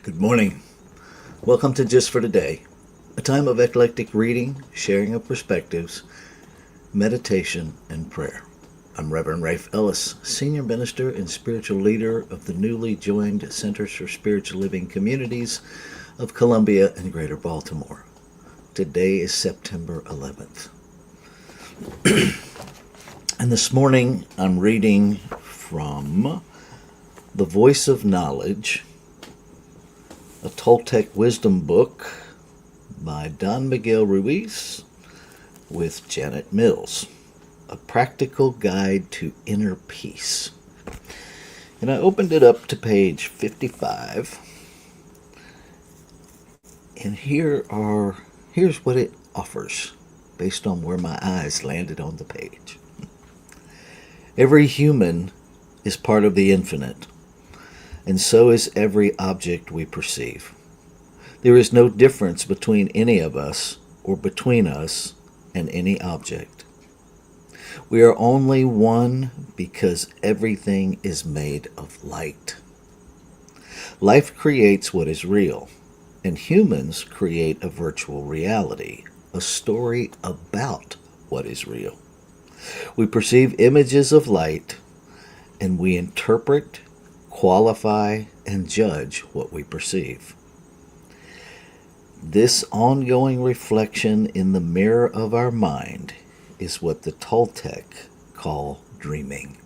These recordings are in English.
Good morning. Welcome to Just for Today, a time of eclectic reading, sharing of perspectives, meditation, and prayer. I'm Reverend Rafe Ellis, Senior Minister and Spiritual Leader of the newly joined Centers for Spiritual Living Communities of Columbia and Greater Baltimore. Today is September 11th. And this morning I'm reading from The Voice of Knowledge, a Toltec wisdom book by Don Miguel Ruiz with Janet Mills, a practical guide to inner peace. And I opened it up to page 55, and here's what it offers based on where my eyes landed on the page. Every human is part of the infinite, and so is every object we perceive. There is no difference between any of us or between us and any object. We are only one because everything is made of light. Life creates what is real, and humans create a virtual reality, a story about what is real. We perceive images of light, and we interpret, qualify, and judge what we perceive. This ongoing reflection in the mirror of our mind is what the Toltec call dreaming.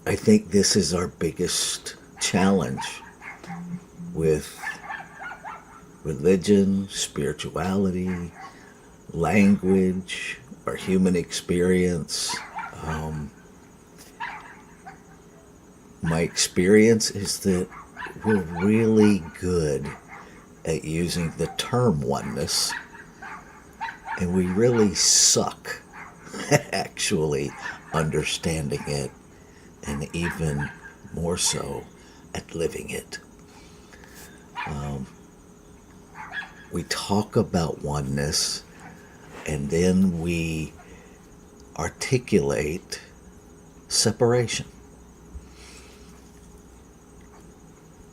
I think this is our biggest challenge with religion, spirituality, language, our human experience. My experience is that we're really good at using the term oneness, and we really suck at actually understanding it, and even more so at living it. We talk about oneness, and then we articulate separation.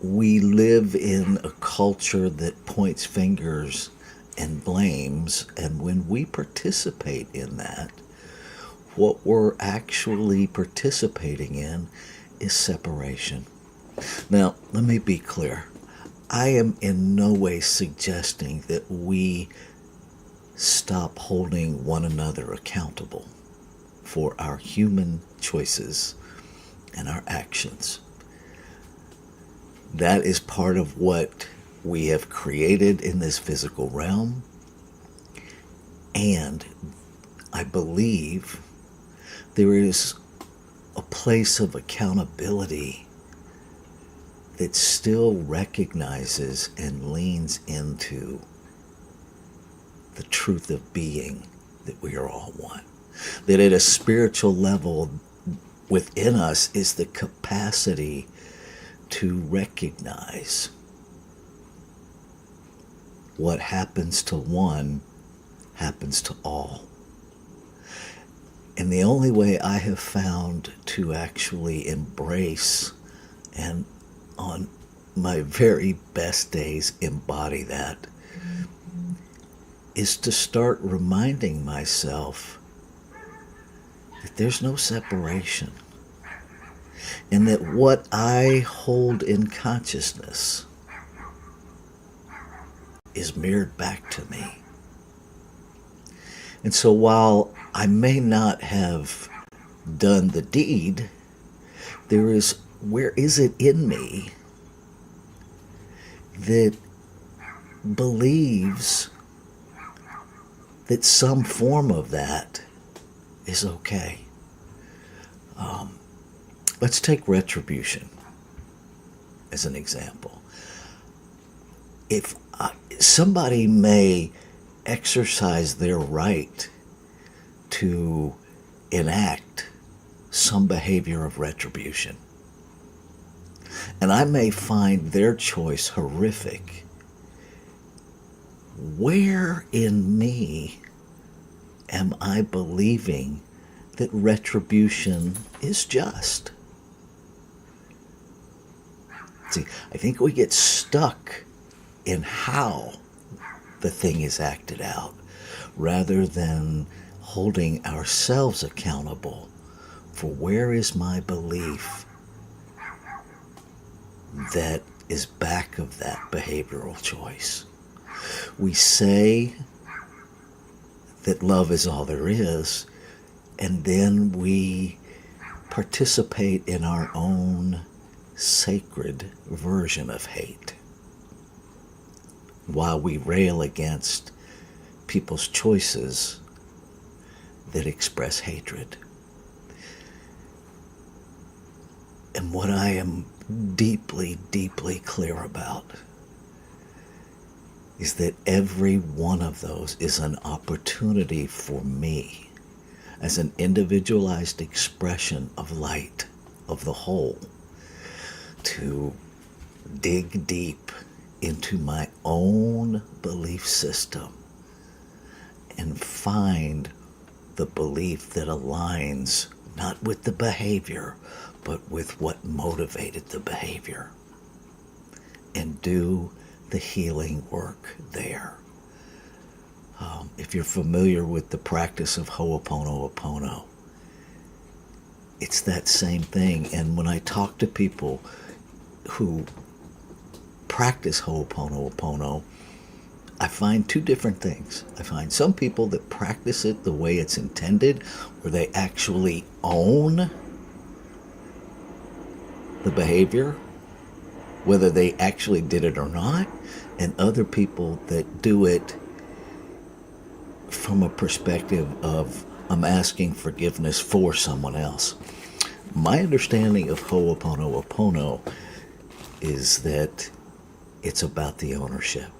We live in a culture that points fingers and blames, and when we participate in that, what we're actually participating in is separation. Now, let me be clear. I am in no way suggesting that we stop holding one another accountable for our human choices and our actions. That is part of what we have created in this physical realm, and I believe there is a place of accountability that still recognizes and leans into the truth of being, that we are all one. That at a spiritual level within us is the capacity to recognize what happens to one happens to all. And the only way I have found to actually embrace and on my very best days embody that is to start reminding myself that there's no separation, and that what I hold in consciousness is mirrored back to me. And so while I may not have done the deed, where is it in me that believes that some form of that is okay? Let's take retribution as an example. If somebody may exercise their right to enact some behavior of retribution, and I may find their choice horrific, where in me am I believing that retribution is just. See, I think we get stuck in how the thing is acted out rather than holding ourselves accountable for where is my belief that is back of that behavioral choice. We say that love is all there is, and then we participate in our own sacred version of hate while we rail against people's choices that express hatred. And what I am deeply, deeply clear about is that every one of those is an opportunity for me as an individualized expression of light, of the whole, to dig deep into my own belief system and find the belief that aligns not with the behavior, but with what motivated the behavior, and do the healing work there. If you're familiar with the practice of Ho'oponopono, it's that same thing. And when I talk to people who practice Ho'oponopono, I find two different things. I find some people that practice it the way it's intended, where they actually own the behavior, whether they actually did it or not, and other people that do it from a perspective of, I'm asking forgiveness for someone else. My understanding of Ho'oponopono is that it's about the ownership.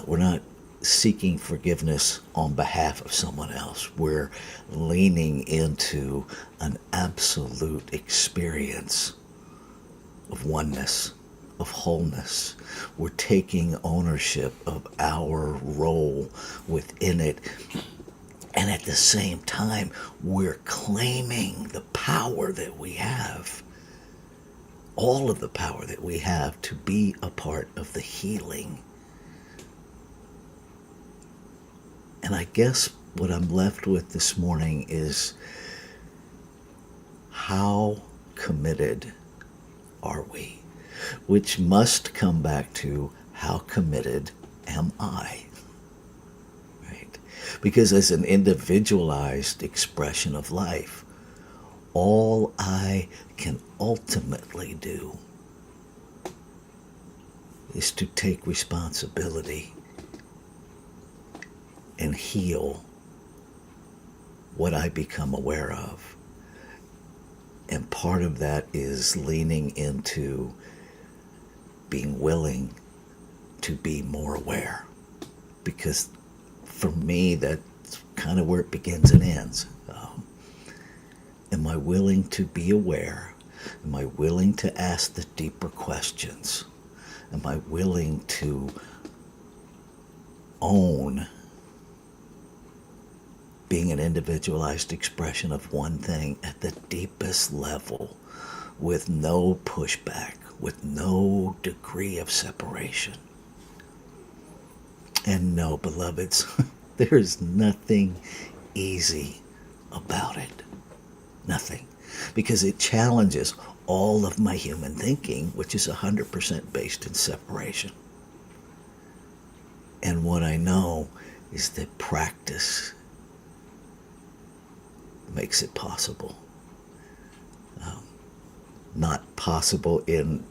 We're not seeking forgiveness on behalf of someone else. We're leaning into an absolute experience of oneness, of wholeness. We're taking ownership of our role within it. And at the same time, we're claiming the power that we have, all of the power that we have to be a part of the healing. And I guess what I'm left with this morning is, how committed are we? Which must come back to, how committed am I? Right? Because as an individualized expression of life, all I can ultimately do is to take responsibility and heal what I become aware of. And part of that is leaning into being willing to be more aware. Because for me, that's kind of where it begins and ends. Am I willing to be aware? Am I willing to ask the deeper questions? Am I willing to own being an individualized expression of one thing at the deepest level, with no pushback, with no degree of separation? And no, beloveds, there's nothing easy about it. Nothing. Because it challenges all of my human thinking, which is 100% based in separation. And what I know is that practice makes it possible. Not possible in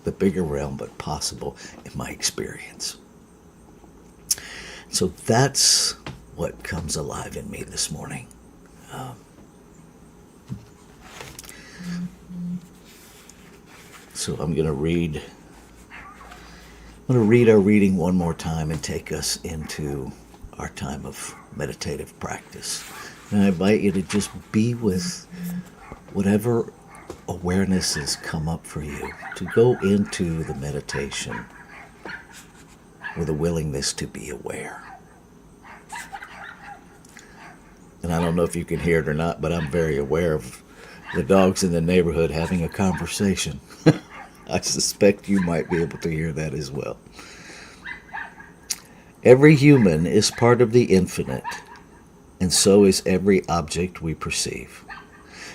the bigger realm, but possible in my experience. So that's what comes alive in me this morning. So I'm going to read our reading one more time and take us into our time of meditative practice. And I invite you to just be with whatever awarenesses come up for you, to go into the meditation with a willingness to be aware. And I don't know if you can hear it or not, but I'm very aware of the dogs in the neighborhood having a conversation. I suspect you might be able to hear that as well. Every human is part of the infinite, and so is every object we perceive.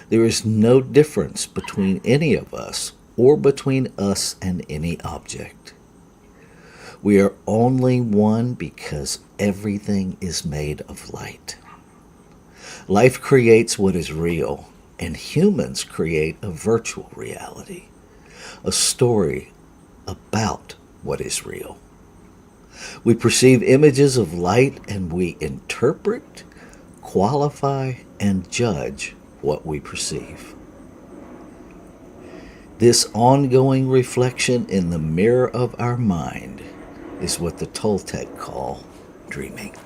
There is no difference between any of us or between us and any object. We are only one because everything is made of light. Life creates what is real, and humans create a virtual reality, a story about what is real. We perceive images of light and we interpret, qualify, and judge what we perceive. This ongoing reflection in the mirror of our mind is what the Toltec call dreaming.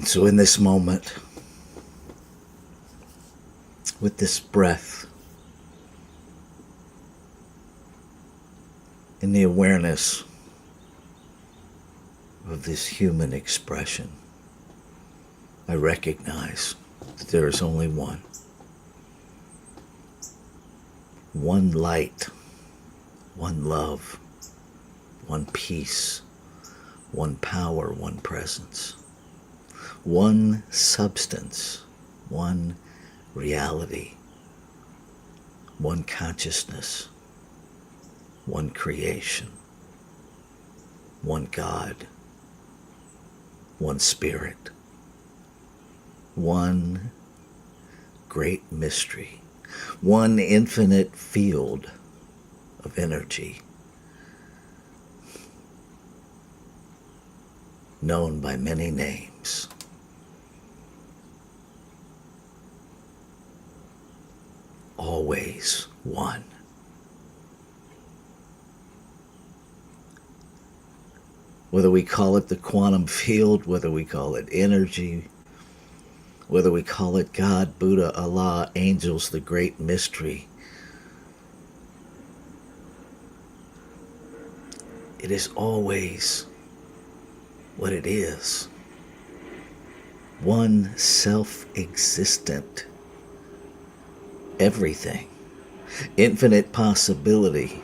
So in this moment, with this breath, in the awareness of this human expression, I recognize that there is only one. One light, one love, one peace, one power, one presence, one substance, one reality, one consciousness, one creation, one God, one spirit, one great mystery, one infinite field of energy, known by many names. Always one. Whether we call it the quantum field, whether we call it energy, whether we call it God, Buddha, Allah, angels, the great mystery, it is always what it is. One self-existent everything, infinite possibility,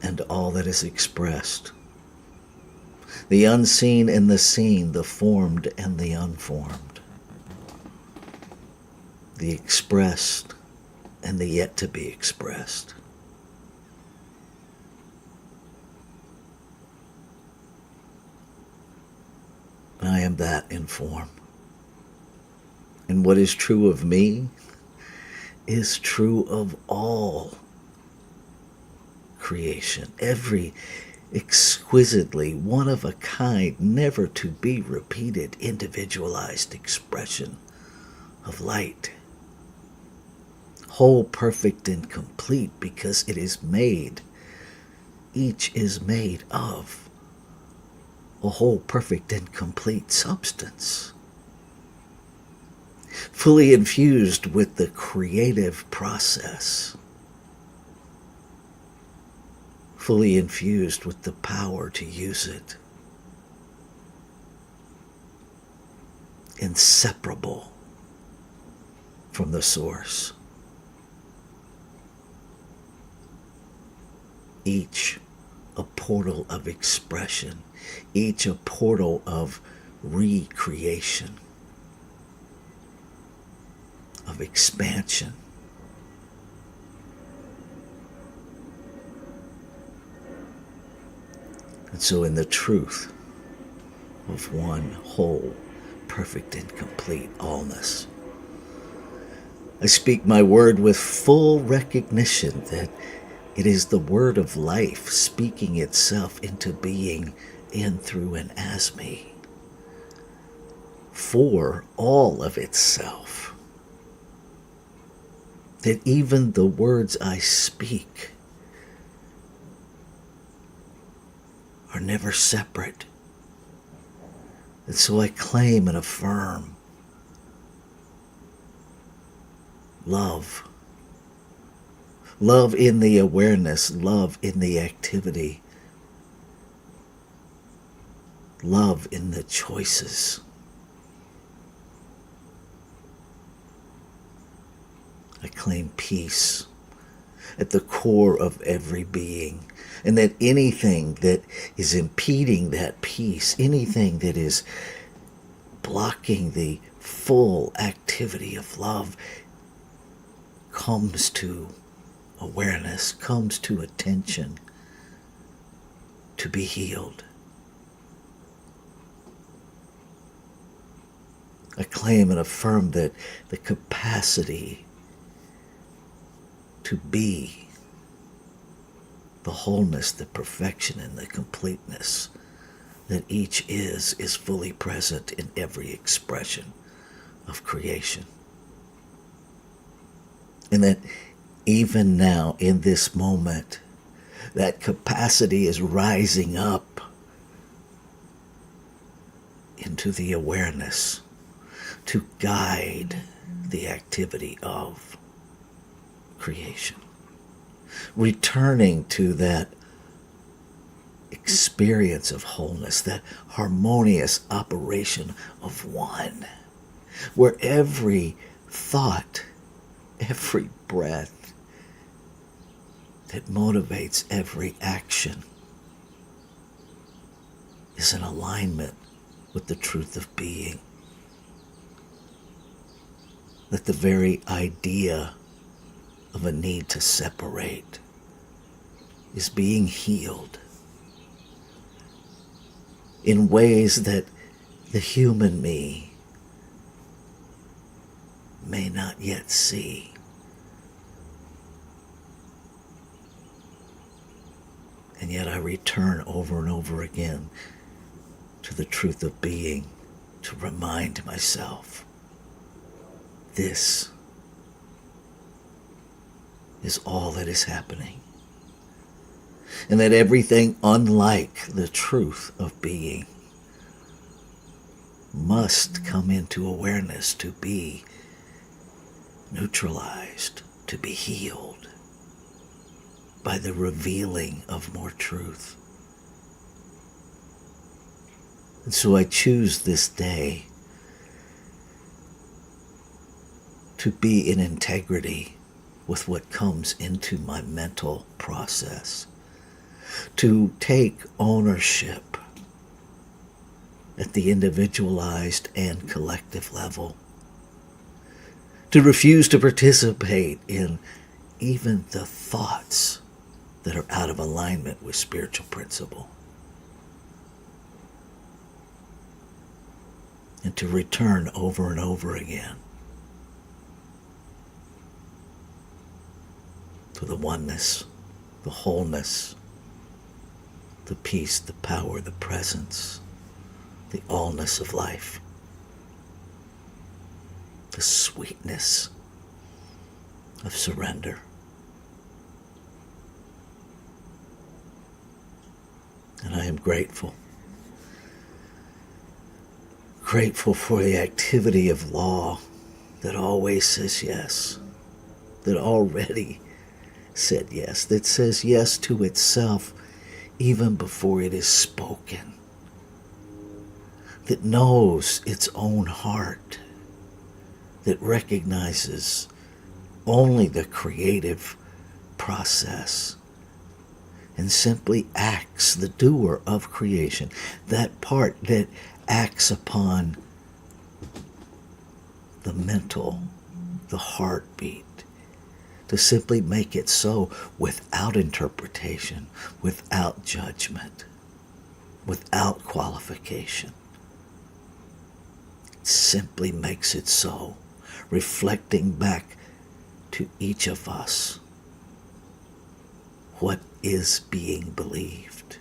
and all that is expressed. The unseen and the seen, the formed and the unformed, the expressed and the yet to be expressed. I am that in form. And what is true of me is true of all creation. Every exquisitely one-of-a-kind, never to be repeated, individualized expression of light. Whole, perfect, and complete because it is made. Each is made of a whole, perfect, and complete substance. Fully infused with the creative process. Fully infused with the power to use it. Inseparable from the source. Each a portal of expression. Each a portal of recreation. Of expansion. And so in the truth of one whole, perfect and complete allness, I speak my word with full recognition that it is the word of life speaking itself into being in, through, and as me, for all of itself. That even the words I speak are never separate. And so I claim and affirm love. Love in the awareness, love in the activity, love in the choices. I claim peace at the core of every being, and that anything that is impeding that peace, anything that is blocking the full activity of love, comes to awareness, comes to attention, to be healed. I claim and affirm that the capacity to be the wholeness, the perfection, and the completeness that each is fully present in every expression of creation. And that even now, in this moment, That capacity is rising up into the awareness to guide the activity of creation. Returning to that experience of wholeness, that harmonious operation of one, where every thought, every breath that motivates every action is in alignment with the truth of being. That the very idea of a need to separate is being healed in ways that the human me may not yet see. And yet I return over and over again to the truth of being to remind myself this is all that is happening. And that everything unlike the truth of being must come into awareness to be neutralized, to be healed by the revealing of more truth. And so I choose this day to be in integrity with what comes into my mental process, to take ownership at the individualized and collective level, to refuse to participate in even the thoughts that are out of alignment with spiritual principle, and to return over and over again to the oneness, the wholeness, the peace, the power, the presence, the allness of life, the sweetness of surrender. And I am grateful. Grateful for the activity of law that always says yes, that already said yes, that says yes to itself even before it is spoken, that knows its own heart, that recognizes only the creative process and simply acts, the doer of creation, that part that acts upon the mental, the heartbeat, to simply make it so without interpretation, without judgment, without qualification. It simply makes it so, reflecting back to each of us what is being believed.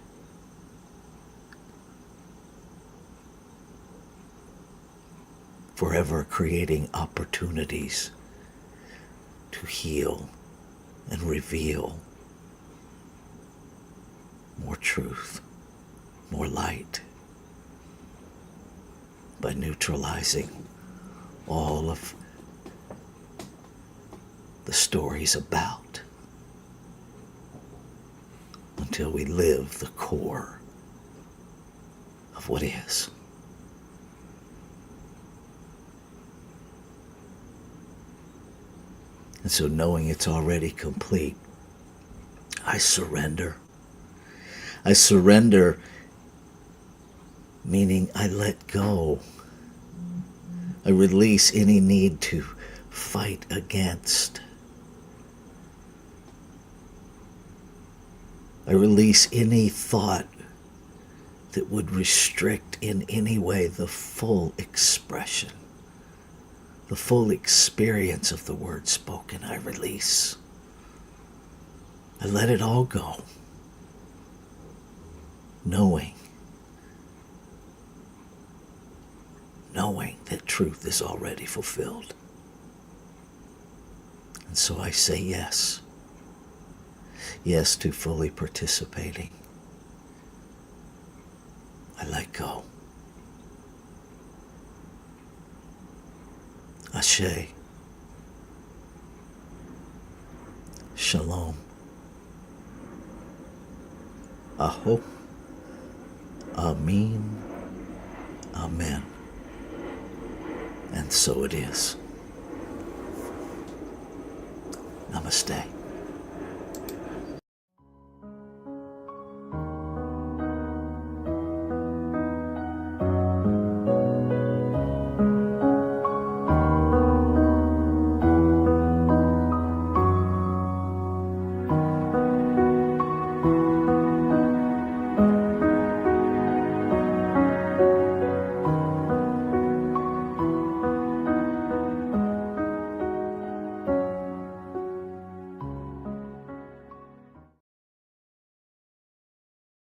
Forever creating opportunities to heal and reveal more truth, more light, by neutralizing all of the stories about, until we live the core of what is. And so, knowing it's already complete, I surrender. I surrender, meaning I let go. I release any need to fight against. I release any thought that would restrict in any way the full expression, the full experience of the word spoken. I release. I let it all go, knowing that truth is already fulfilled. And so I say yes. Yes, to fully participating. I let go. Ashe. Shalom. Aho. Amin. Amen. And so it is. Namaste.